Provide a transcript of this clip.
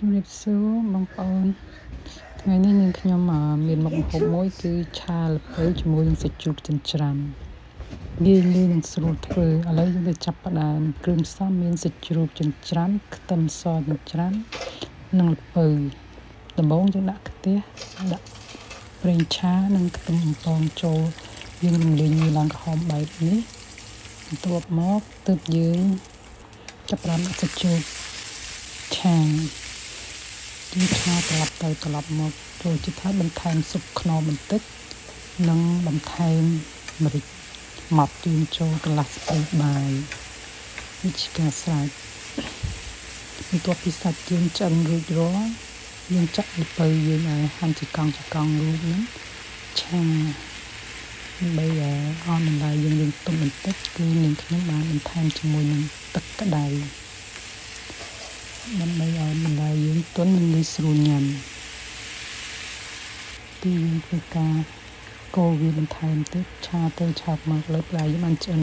ជំរាបសួរបងប្អូនថ្ងៃនេះនាងខ្ញុំមានមុខម្ហូបមួយគឺឆាល្ពៅជាមួយនឹងសាច់ជ្រូកចិញ្ច្រាំងាយនឹងស្រួលធ្វើឥឡូវយើងទៅចាប់ផ្ដើមគ្រឿងផ្សំមានសាច់ជ្រូកចិញ្ច្រាំខ្ទឹមសចិញ្ច្រាំនិងល្ពៅដំបូងយើងដាក់ខ្ទះដាក់ប្រេងឆានិងខ្ទឹមបំពងចូលយើងរំលីងវាឡើងក្រហមបែបនេះបន្ទាប់មកទើបយើងចាប់ផ្ដើមដាក់សាច់ជ្រូកឆាយើងឆាត្រឡប់ទៅត្រឡប់មកចូលចិត្តហើយបន្ថែមស៊ុបខ្នុរបន្តិចនិងបន្ថែមម្រេចម៉ដ្ឋយើងចូលកន្លះស្ពៃបាយនេះជាការស្រេចបន្ទាប់ពីសាច់យើងឆ្អិនរួចរាល់យើងចាក់ល្ពៅយើងឲ្យហាន់ជាកង់រួចហ្នឹងឆាដើម្បីឲ្យបន្លែយើងរៀងទុំបន្តិចគឺនាងខ្ញុំបានបន្ថែមជាមួយនឹងទឹកក្តៅដើម្បីឲ្យបន្លែយើងទន់និងងាយស្រួលញ៉ាំពីយើងធ្វើការកូរវាបន្ថែមទៀតឆាទៅឆាមកលើបន្លែយើងបានឆ្អិន